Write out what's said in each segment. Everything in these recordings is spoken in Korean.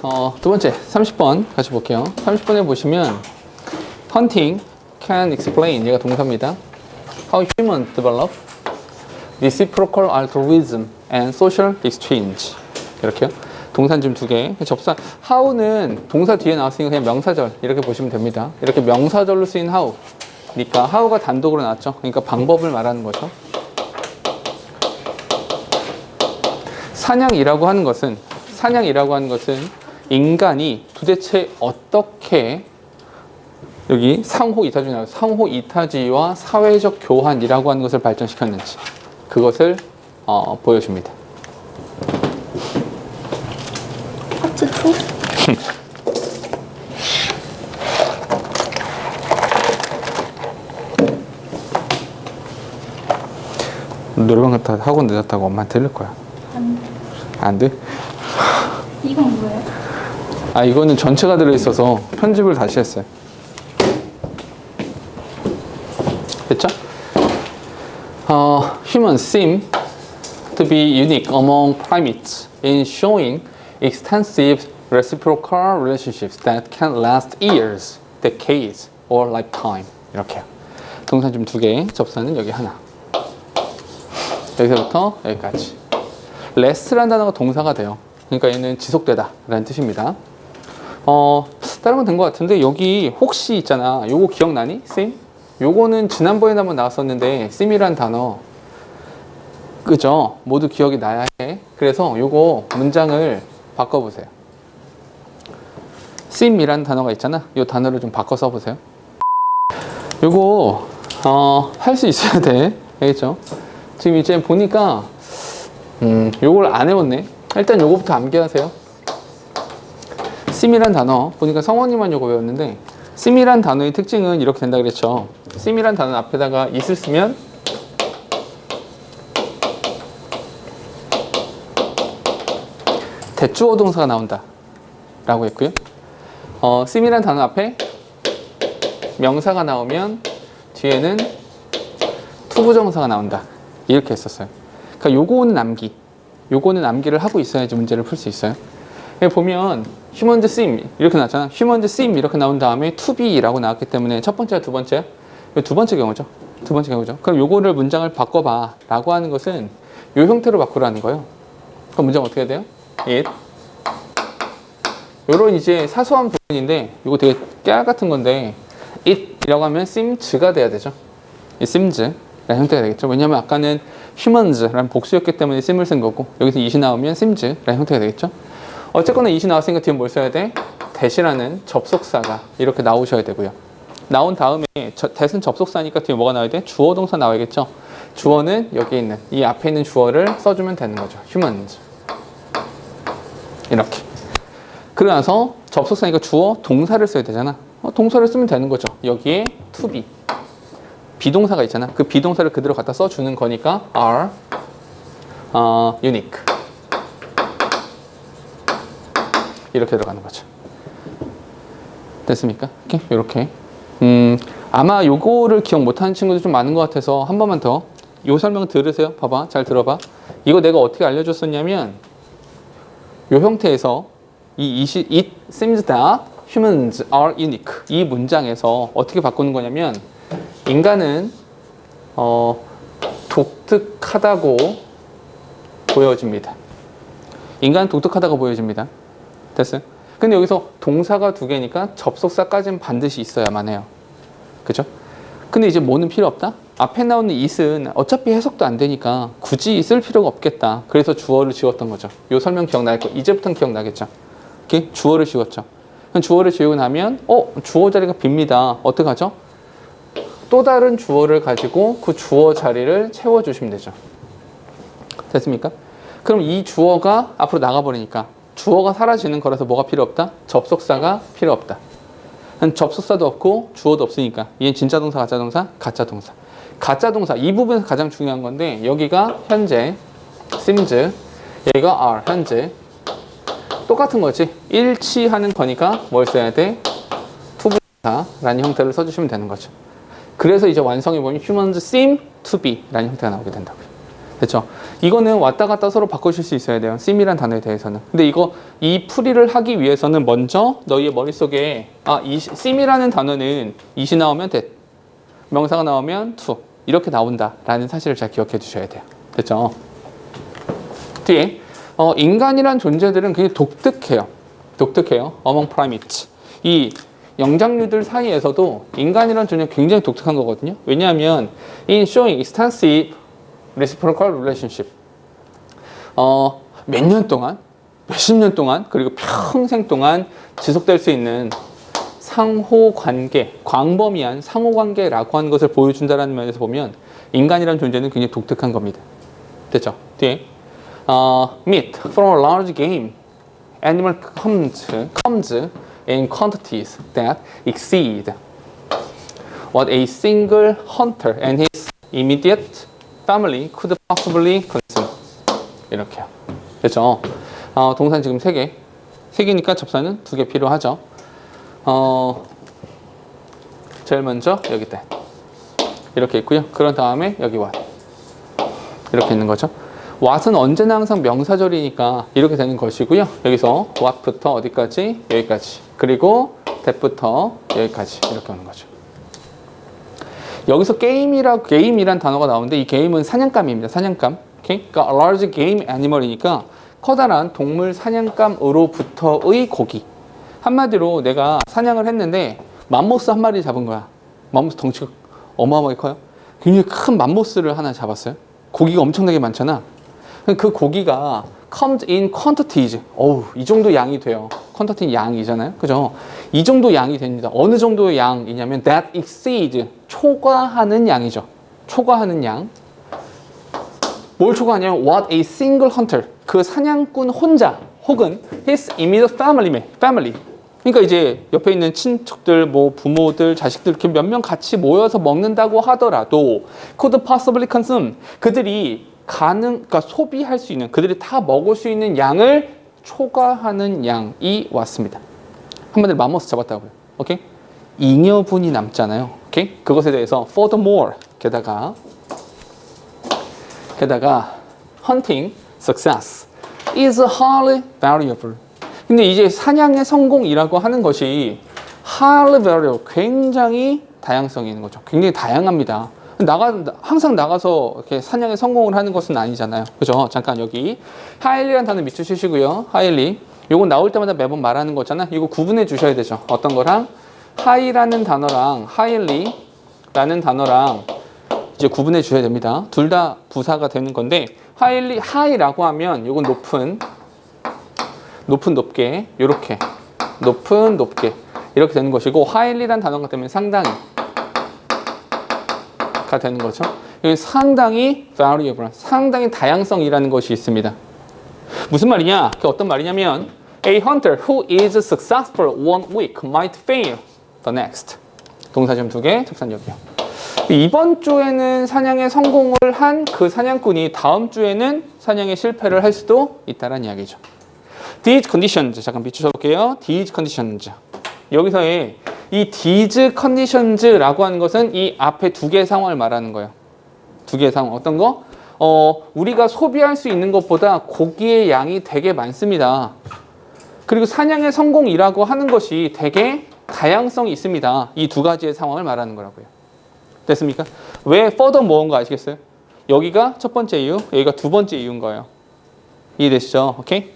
두 번째 30번 같이 볼게요. 30번에 보시면 hunting can explain, 얘가 동사입니다. How humans develop reciprocal altruism and social exchange. 이렇게요. 동사는 지금 두 개. 접사 how는 동사 뒤에 나왔으니까 그냥 명사절 이렇게 보시면 됩니다. 이렇게 명사절로 쓰인 how. 그러니까 how가 단독으로 나왔죠. 그러니까 방법을 말하는 거죠. 사냥이라고 하는 것은 인간이 도대체 어떻게 여기 상호 이타지 나와요. 상호 이타지와 사회적 교환이라고 하는 것을 발전시켰는지 그것을 보여줍니다. 파트 2? 노래방 갔다 학원 늦었다고 엄마한테 들릴 거야. 안 돼? 이건 뭐예요? 아, 이거는 전체가 들어있어서 편집을 다시 했어요. 됐죠? Humans seem to be unique among primates in showing extensive reciprocal relationships that can last years, decades, or lifetime. 이렇게요. 동사 좀 두 개, 접사는 여기 하나. 여기서부터 여기까지. last라는 단어가 동사가 돼요. 그러니까 얘는 지속되다 라는 뜻입니다. 다른 건 된 것 같은데 여기 혹시 있잖아. 요거 기억나니? sim? 요거는 지난번에 한번 나왔었는데 sim이란 단어 그죠? 모두 기억이 나야 해. 그래서 요거 문장을 바꿔보세요. sim이란 단어가 있잖아. 요 단어를 좀 바꿔 써보세요. 요거 할 수 있어야 돼. 알겠죠? 지금 이제 보니까 요걸 안 해왔네. 일단 요거부터 암기하세요. sim이란 단어 보니까 성원이만 요거 외웠는데 sim이란 단어의 특징은 이렇게 된다 그랬죠. sim이란 단어 앞에다가 is을 쓰면 대주어 동사가 나온다 라고 했고요. sim이란 단어 앞에 명사가 나오면 뒤에는 투부정사가 나온다 이렇게 했었어요. 그러니까 요거는 암기를 하고 있어야지 문제를 풀 수 있어요. 보면 humans seem 이렇게 나왔잖아. humans seem 이렇게 나온 다음에 to be라고 나왔기 때문에 첫 번째와 두 번째, 두 번째 경우죠. 그럼 요거를 문장을 바꿔봐 라고 하는 것은 요 형태로 바꾸라는 거예요. 그럼 문장 어떻게 돼요? it. 요런 이제 사소한 부분인데 이거 되게 깨알 같은 건데 it이라고 하면 seems가 돼야 되죠. it seems 라는 형태가 되겠죠. 왜냐하면 아까는 humans라는 복수였기 때문에 seem을 쓴 거고 여기서 it이 나오면 seems라는 형태가 되겠죠. 어쨌거나 it이 나왔으니까 뒤에 뭘 써야 돼? that이라는 접속사가 이렇게 나오셔야 되고요. 나온 다음에 that은 접속사니까 뒤에 뭐가 나와야 돼? 주어 동사 나와야겠죠. 주어는 여기 있는 이 앞에 있는 주어를 써주면 되는 거죠. humans 이렇게. 그러고 나서 접속사니까 주어 동사를 써야 되잖아. 동사를 쓰면 되는 거죠. 여기에 to be 비동사가 있잖아. 그 비동사를 그대로 갖다 써주는 거니까 are unique 이렇게 들어가는 거죠. 됐습니까? 이렇게. 아마 요거를 기억 못하는 친구들 좀 많은 것 같아서 한 번만 더 요 설명 들으세요. 봐봐, 잘 들어봐. 이거 내가 어떻게 알려줬었냐면 요 형태에서 it seems that humans are unique 이 문장에서 어떻게 바꾸는 거냐면 인간은 독특하다고 보여집니다. 인간은 독특하다고 보여집니다. 됐어요? 근데 여기서 동사가 두 개니까 접속사까지는 반드시 있어야만 해요. 그죠? 근데 이제 뭐는 필요 없다? 앞에 나오는 it은 어차피 해석도 안 되니까 굳이 쓸 필요가 없겠다. 그래서 주어를 지웠던 거죠. 요 설명 기억날 거. 이제부터는 기억나겠죠? 이렇게 주어를 지웠죠. 주어를 지우고 나면 주어 자리가 빕니다. 어떡하죠? 또 다른 주어를 가지고 그 주어 자리를 채워주시면 되죠. 됐습니까? 그럼 이 주어가 앞으로 나가버리니까 주어가 사라지는 거라서 뭐가 필요 없다? 접속사가 필요 없다. 접속사도 없고 주어도 없으니까 얘는 진짜 동사, 가짜 동사, 가짜 동사. 가짜 동사 이 부분에서 가장 중요한 건데 여기가 현재 seems, 얘가 are 현재 똑같은 거지. 일치하는 거니까 뭘 써야 돼? 투부정사라는 형태를 써주시면 되는 거죠. 그래서 이제 완성해 보면 humans seem to be 라는 형태가 나오게 된다고요. 됐죠? 이거는 왔다 갔다 서로 바꾸실 수 있어야 돼요. sim이란 단어에 대해서는. 근데 이 풀이를 하기 위해서는 먼저 너희의 머릿속에 sim이라는 단어는 is이 나오면 that, 명사가 나오면 to 이렇게 나온다라는 사실을 잘 기억해 두셔야 돼요. 됐죠? 뒤에 인간이란 존재들은 굉장히 독특해요. among primates. 이 영장류들 사이에서도 인간이란 존재는 굉장히 독특한 거거든요. 왜냐하면 in showing extensive reciprocal relationship 몇 년 동안, 몇십 년 동안, 그리고 평생 동안 지속될 수 있는 상호관계, 광범위한 상호관계라고 하는 것을 보여준다는 면에서 보면 인간이란 존재는 굉장히 독특한 겁니다. 됐죠? 뒤에 meat from a large game animal comes in quantities that exceed what a single hunter and his immediate family could possibly consume. 이렇게요. 됐죠? 동사는 지금 3개. 3개니까 접사는 2개 필요하죠. 제일 먼저 여기 때 이렇게 있고요. 그런 다음에 여기 what 이렇게 있는 거죠. what은 언제나 항상 명사절이니까 이렇게 되는 것이고요. 여기서 what부터 어디까지? 여기까지. 그리고 that부터 여기까지 이렇게 오는 거죠. 여기서 게임이란 단어가 나오는데 이 게임은 사냥감입니다. 사냥감. 오케이? 그러니까 a large game animal이니까 커다란 동물 사냥감으로부터의 고기. 한마디로 내가 사냥을 했는데 맘모스 한 마리 잡은 거야. 맘모스 덩치가 어마어마하게 커요. 굉장히 큰 맘모스를 하나 잡았어요. 고기가 엄청나게 많잖아. 그 고기가 comes in quantities. 이 정도 양이 돼요. quantity 양이잖아요. 그죠? 이 정도 양이 됩니다. 어느 정도의 양이냐면 that exceeds. 초과하는 양이죠. 초과하는 양. 뭘 초과하냐면 what a single hunter. 그 사냥꾼 혼자 혹은 his immediate family. 그러니까 이제 옆에 있는 친척들, 뭐 부모들, 자식들 이렇게 몇 명 같이 모여서 먹는다고 하더라도 could possibly consume. 그들이 그러니까 소비할 수 있는, 그들이 다 먹을 수 있는 양을 초과하는 양이 왔습니다. 한마디로 맘모스 잡았다고요. 오케이? 잉여분이 남잖아요. 오케이? 그것에 대해서 furthermore 게다가 hunting success is highly variable. 근데 이제 사냥의 성공이라고 하는 것이 highly variable, 굉장히 다양성이 있는 거죠. 굉장히 다양합니다. 항상 나가서 이렇게 사냥에 성공을 하는 것은 아니잖아요. 그죠? 잠깐 여기 highly라는 단어 밑줄 치시고요. highly. 요거 나올 때마다 매번 말하는 거잖아. 이거 구분해 주셔야 되죠. 어떤 거랑 high라는 단어랑 highly라는 단어랑 이제 구분해 주셔야 됩니다. 둘 다 부사가 되는 건데 high라고 하면 요건 높게 요렇게 높게 이렇게 되는 것이고 highly라는 단어가 되면 상당히 가 되는 거죠. 여기 상당히 variable, 상당히 다양성이라는 것이 있습니다. 무슨 말이냐? 그게 어떤 말이냐면 a hunter who is successful one week might fail the next. 동사점 2개, 접산 여기요. 이번 주에는 사냥에 성공을 한 그 사냥꾼이 다음 주에는 사냥에 실패를 할 수도 있다는 이야기죠. These conditions, 잠깐 비추셔볼게요. These conditions. 여기서의 이 these conditions라고 하는 것은 이 앞에 2개의 상황을 말하는 거예요. 2개의 상황. 어떤 거? 우리가 소비할 수 있는 것보다 고기의 양이 되게 많습니다. 그리고 사냥의 성공이라고 하는 것이 되게 다양성이 있습니다. 이 2가지의 상황을 말하는 거라고요. 됐습니까? 왜 furthermore인 거 아시겠어요? 여기가 첫 번째 이유, 여기가 2번째 이유인 거예요. 이해되시죠? 오케이?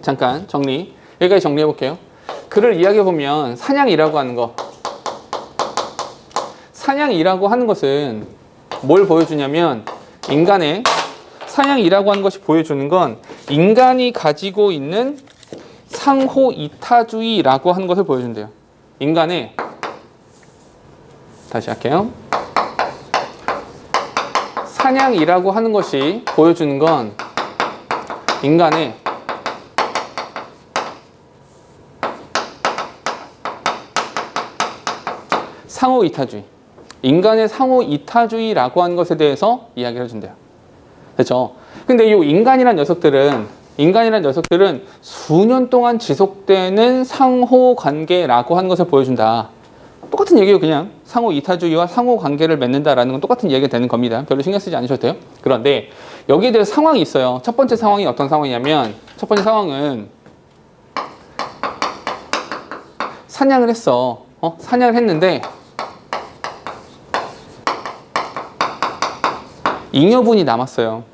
잠깐 정리. 여기까지 정리해 볼게요. 글을 이야기해 보면 사냥이라고 하는 거. 사냥이라고 하는 것은 뭘 보여주냐면 인간의 사냥이라고 하는 것이 보여주는 건 인간이 가지고 있는 상호 이타주의라고 하는 것을 보여준대요. 인간의 다시 할게요. 사냥이라고 하는 것이 보여주는 건 인간의 상호 이타주의. 인간의 상호 이타주의라고 하는 것에 대해서 이야기를 해준대요. 그렇죠? 근데 이 인간이란 녀석들은 수년 동안 지속되는 상호 관계라고 하는 것을 보여준다. 똑같은 얘기예요, 그냥. 상호 이타주의와 상호 관계를 맺는다라는 건 똑같은 얘기가 되는 겁니다. 별로 신경 쓰지 않으셔도 돼요. 그런데 여기에 대해서 상황이 있어요. 첫 번째 상황이 어떤 상황이냐면 첫 번째 상황은 사냥을 했어. 사냥을 했는데 잉여분이 남았어요.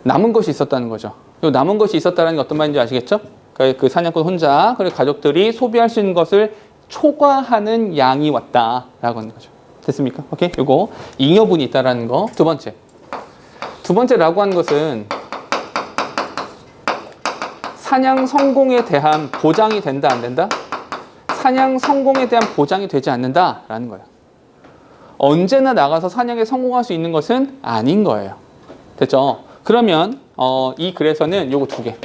남은 것이 있었다는 거죠. 이 남은 것이 있었다는 게 어떤 말인지 아시겠죠? 그 사냥꾼 혼자 그리고 가족들이 소비할 수 있는 것을 초과하는 양이 왔다라고 하는 거죠. 됐습니까? 오케이. 요거 잉여분이 있다라는 거. 두 번째라고 하는 것은 사냥 성공에 대한 보장이 된다 안 된다? 사냥 성공에 대한 보장이 되지 않는다라는 거예요. 언제나 나가서 사냥에 성공할 수 있는 것은 아닌 거예요. 됐죠? 그러면 이 글에서는 요거 두 개.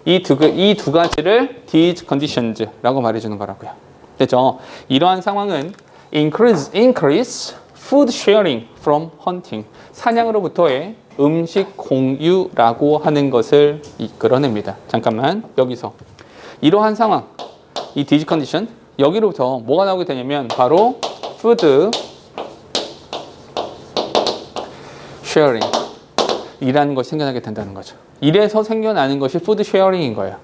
이 두 가지를 these conditions라고 말해주는 거라고요. 됐죠? 이러한 상황은 increase food sharing from hunting. 사냥으로부터의 음식 공유라고 하는 것을 이끌어냅니다. 잠깐만, 여기서 이러한 상황, 이 these condition, 여기로부터 뭐가 나오게 되냐면 바로 food sharing 이라는 것이 생겨나게 된다는 거죠. 이래서 생겨나는 것이 food sharing인 거예요.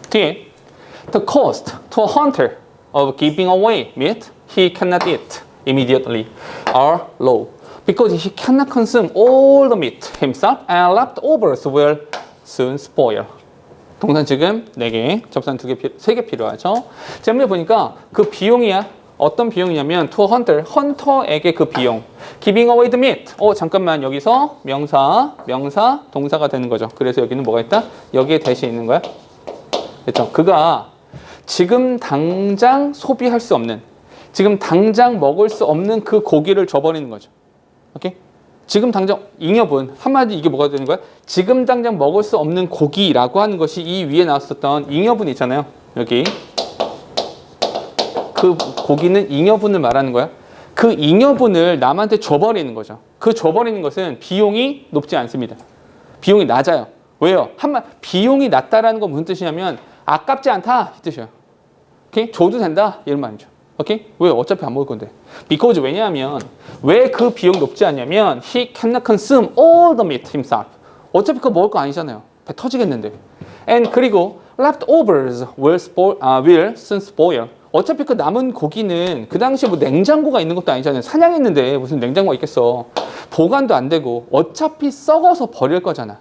뒤에 the cost to a hunter of giving away meat he cannot eat immediately are low because he cannot consume all the meat himself and leftovers will soon spoil. 동사 지금 4개, 접산 2개, 3개 필요하죠. 지금 보니까 그 비용이야. 어떤 비용이냐면 to a hunter, 헌터에게 그 비용. giving away the meat. 잠깐만, 여기서 명사, 동사가 되는 거죠. 그래서 여기는 뭐가 있다? 여기에 대시 있는 거야. 그렇죠? 그가 지금 당장 소비할 수 없는, 지금 당장 먹을 수 없는 그 고기를 줘버리는 거죠. 오케이? 지금 당장 잉여분, 한마디 이게 뭐가 되는 거야? 지금 당장 먹을 수 없는 고기라고 하는 것이 이 위에 나왔었던 잉여분 있잖아요. 여기. 그 고기는 잉여분을 말하는 거야. 그 잉여분을 남한테 줘버리는 거죠. 그 줘버리는 것은 비용이 높지 않습니다. 비용이 낮아요. 왜요? 비용이 낮다라는 건 무슨 뜻이냐면 아깝지 않다 이 뜻이에요. 오케이? 줘도 된다 이런 말이죠. 오케이? 왜? 어차피 안 먹을 건데. Because 왜냐하면 왜 그 비용이 높지 않냐면 he cannot consume all the meat himself. 어차피 그거 먹을 거 아니잖아요. 배 터지겠는데. And 그리고 leftovers will soon spoil. 어차피 그 남은 고기는 그 당시에 뭐 냉장고가 있는 것도 아니잖아요. 사냥했는데 무슨 냉장고가 있겠어. 보관도 안 되고 어차피 썩어서 버릴 거잖아.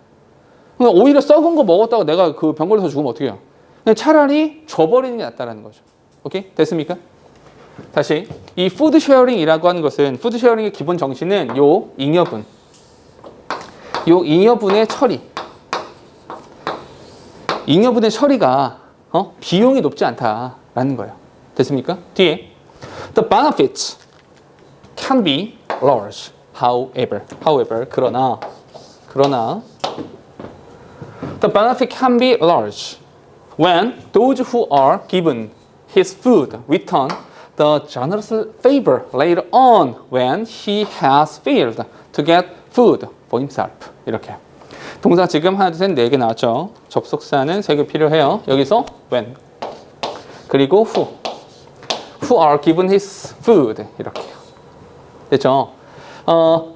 오히려 썩은 거 먹었다가 내가 그 병 걸려서 죽으면 어떻게 해요? 그냥 차라리 줘버리는 게 낫다라는 거죠. 오케이? 됐습니까? 다시 이 푸드 쉐어링이라고 하는 것은 푸드 쉐어링의 기본 정신은 요 잉여분. 요 잉여분의 처리. 잉여분의 처리가 비용이 높지 않다라는 거예요. 됐습니까? 뒤에 the benefits can be large. However, 그러나 the benefit can be large when those who are given his food return the generous favor later on when he has failed to get food for himself. 이렇게. 동사 지금 하나, 둘, 셋, 4개 나왔죠. 접속사는 3개 필요해요. 여기서 when. 그리고 who are given his food. 이렇게요. 됐죠?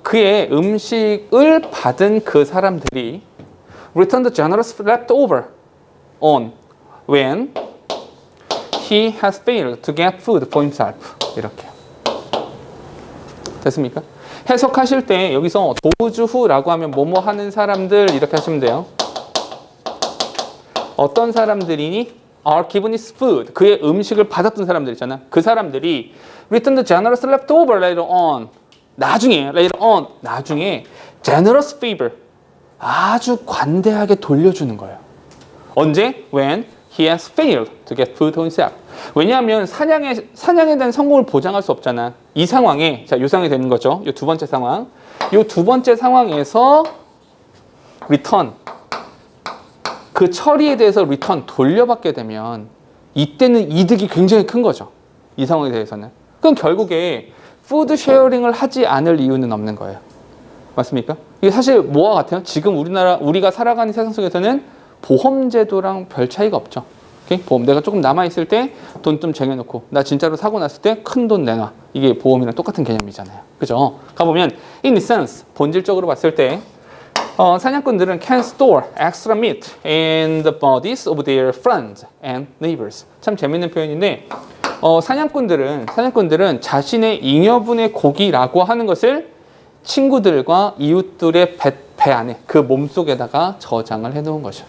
그의 음식을 받은 그 사람들이 return the generous leftover on when he has failed to get food for himself. 이렇게요. 됐습니까? 해석하실 때 여기서 those who라고 하면 뭐뭐 하는 사람들 이렇게 하시면 돼요. 어떤 사람들이니? are given his food. 그의 음식을 받았던 사람들 있잖아. 그 사람들이 return the generous leftover later on. 나중에 generous favor. 아주 관대하게 돌려주는 거예요. 언제? When he has failed to get food for himself. 왜냐하면 사냥에 대한 성공을 보장할 수 없잖아. 이 상황에, 자, 요 상황이 되는 거죠. 요 두 번째 상황. 요 두 번째 상황에서 return. 그 처리에 대해서 return 돌려받게 되면 이때는 이득이 굉장히 큰 거죠. 이 상황에 대해서는. 그럼 결국에 푸드 쉐어링을 하지 않을 이유는 없는 거예요. 맞습니까? 이게 사실 뭐와 같아요? 지금 우리가 살아가는 세상 속에서는 보험제도랑 별 차이가 없죠. 오케이? 보험. 내가 조금 남아있을 때 돈 좀 쟁여놓고 나 진짜로 사고 났을 때 큰 돈 내놔. 이게 보험이랑 똑같은 개념이잖아요. 그죠? 가보면 in the sense, 본질적으로 봤을 때 사냥꾼들은 can store extra meat in the bodies of their friends and neighbors. 참 재밌는 표현인데 사냥꾼들은 자신의 잉여분의 고기라고 하는 것을 친구들과 이웃들의 배 안에 그 몸속에다가 저장을 해놓은 거죠.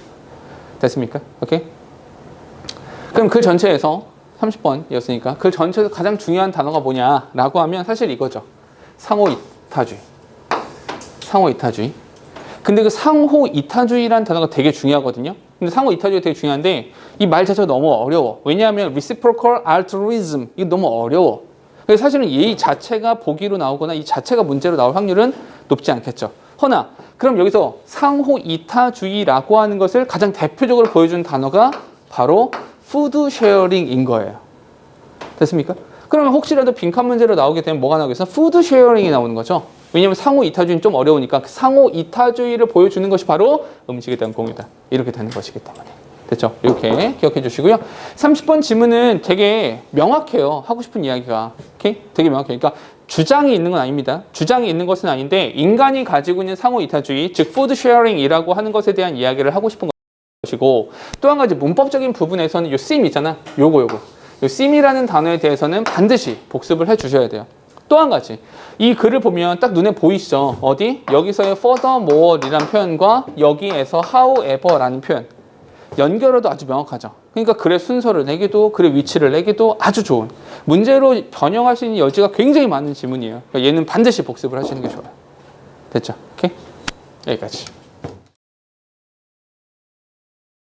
됐습니까? 오케이? 그럼 그 전체에서 30번이었으니까 그 전체에서 가장 중요한 단어가 뭐냐라고 하면 사실 이거죠. 상호이타주의. 상호이타주의. 근데 그 상호이타주의라는 단어가 되게 중요하거든요. 근데 상호이타주의가 되게 중요한데 이 말 자체가 너무 어려워. 왜냐하면 reciprocal altruism 이거 너무 어려워. 그래서 사실은 이 자체가 보기로 나오거나 이 자체가 문제로 나올 확률은 높지 않겠죠. 허나 그럼 여기서 상호이타주의라고 하는 것을 가장 대표적으로 보여주는 단어가 바로 food sharing인 거예요. 됐습니까? 그러면 혹시라도 빈칸 문제로 나오게 되면 뭐가 나오겠어? food sharing이 나오는 거죠. 왜냐하면 상호이타주의는 좀 어려우니까 그 상호이타주의를 보여주는 것이 바로 음식에 대한 공유다. 이렇게 되는 것이기 때문에. 됐죠? 이렇게 기억해 주시고요. 30번 지문은 되게 명확해요. 하고 싶은 이야기가. 오케이? 되게 명확해요. 그러니까 주장이 있는 건 아닙니다. 주장이 있는 것은 아닌데 인간이 가지고 있는 상호이타주의, 즉 food sharing이라고 하는 것에 대한 이야기를 하고 싶은 것이고 또 한 가지 문법적인 부분에서는 요 sim 있잖아. 요거. 요 sim이라는 단어에 대해서는 반드시 복습을 해 주셔야 돼요. 또 한 가지. 이 글을 보면 딱 눈에 보이시죠? 어디? 여기서의 furthermore이라는 표현과 여기에서 however라는 표현. 연결어도 아주 명확하죠. 그러니까 글의 순서를 내기도 글의 위치를 내기도 아주 좋은 문제로 변형할 수 있는 여지가 굉장히 많은 지문이에요. 그러니까 얘는 반드시 복습을 하시는 게 좋아요. 됐죠? 오케이? 여기까지.